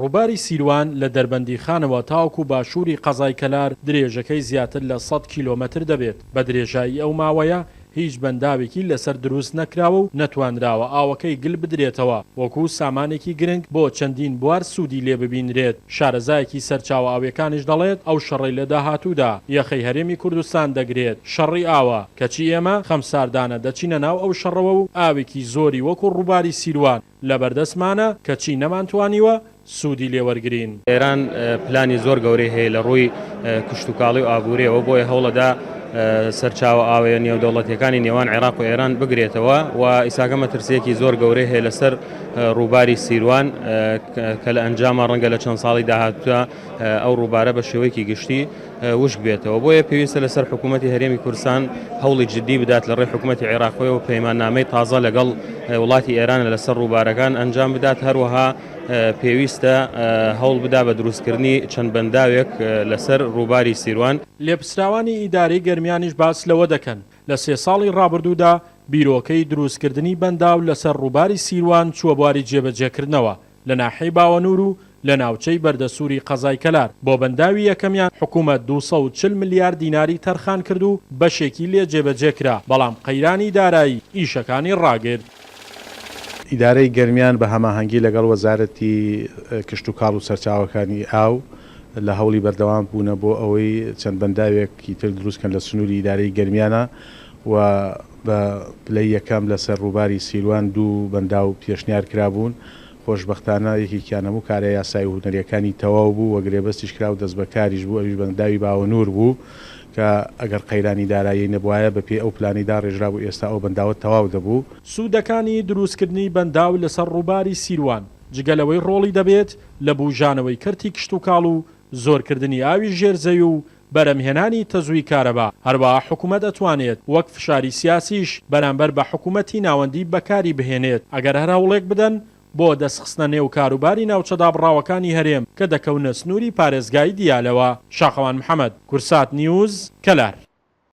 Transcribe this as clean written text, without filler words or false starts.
ڕووباری سیروان لە دەربەندی خانەوە تاوەکو باشووری قەزای کەلار درێژەکەی زیاتر لە 100 کیلۆمەتر دەبێت. بە درێژایی ئەو ماوەیە هیچ بەنداوێکی لەسەر دروست نەکراوە و نەتوانراوە ئاوەکەی گل بدرێتەوە وەکو سامانێکی گرنگ بۆ چەندین بوار سوودی لێ ببینرێت. شارەزایەکی سەرچاوە ئاویەکانیش دەڵێت ئەو شەڕی لە داهاتوودا یەخەی هەرێمی کوردستان دەگرێت. شەڕی ئاوە کەچی ئێمە خەمساردانە دەچینە ناو ئەو شەڕەوە و ئاوێکی زۆری وەکو ڕووباری سیروان لە بەردەستمانە کەچی نەمانتوانیوە سوودی لێوەرگرین. ئێران پلانی زۆر گەورەی هەیە لە ڕووی کشتتوکاڵی و ئابووریەوە بۆیە هەوڵەدا سەرچاوە ئاوەیە نێودەوڵەتیەکانی نێوان عێراق و ئێران بگرێتەوە و ئیساکە مەترسیەکی زۆر گەورەی هەیە لەسەر ڕووباری سیروان کە لە ئەنجامە ڕەنگە لە چەند ساڵی داهاتووە ئەو ڕووبارە بە شێوەیەکی گشتی وشک بێتەوە. بۆیە پێویستە لەسەر حکوومەتی هەرێمی کوردستان هەوڵی جددی بدات لە ڕێی حکوومەتی عێراقیەوە و پەیماننامەی تازە لەگەڵ وڵاتی ئێران لەسەر ڕووبارەکان ئەنجام بدات. هەروەها پێویستە هەوڵ بدا بە دروستکردنی چەند بەنداوێک لەسەر ڕووباری سیروان. لێپرسراوانی ئیدارەی گەرمیانیش باس لەوە دەکەن لە 3 ساڵی ڕابردوودا بیرۆکەی دروستکردنی بەنداو لەسەر ڕووباری سیروان چووە بواری جێبەجێکردنەوە لە ناحەی باوەنور و لە ناوچەی بەردەسووری قەزای کەلار. بۆ بەنداوی یەکەمیان حکوومەت 240 ملیار دیناری تەرخان کرد و بەشێکی لێ جێبەجێکرا، بەڵام قەیرانی دارایی ئیشەکانی ڕاگرت. ئیدارەی گەرمیان بە هەماهەنگی لەگەڵ وەزارەتی کشتتوکاڵ و سەرچاوەکانی ئاو لە هەوڵی بەردەوام بوونە بۆ ئەوەی چەند بەنداوێکی تر دروستکەن لە سنووری ئیدارەی گەرمیانە و بە پلەی یەکەم لەسەر ڕووباری سیروان 2 بەنداو پێشنیار کرابوون. خۆشبەختانە یەکێکیان هەموو کارە یاسای و هونەریەکانی تەواو بوو و گرێبەستیش کرا و دەست بەکاریش بوو. ئەویش بەنداوی باوەنور بوو کە ئەگەر قەیرانی دارایی نەبوایە بەپێ ئەو پلانیدا ڕێژرا بوو ئێستا ئەو بەنداوە تەواو دەبوو. سوودەکانی دروستکردنی بەنداو لەسەر ڕووباری سیروان جگەلەوەی ڕۆڵی دەبێت لە بوژانەوەی کەرتی کشتتوکاڵ و زۆرکردنی ئاوی ژێرزەوی و بەرەمهێنانی تەزووی کارەبا. هەروەها حکوومەت دەتوانێت وەک فشاری سیاسیش بەرامبەر بە حکوومەتی ناوەندی بەکاری بهێنێت ئەگەر هەر هەوڵێک بدەن بۆ دەستخستنە نێو کاروباری ناوچەدا بڕاوەکانی هەرێم کە دەکەونە سنووری پارێزگای دیالەوە. شاخەوان محەممەد، کورسات نیوز، کەلار.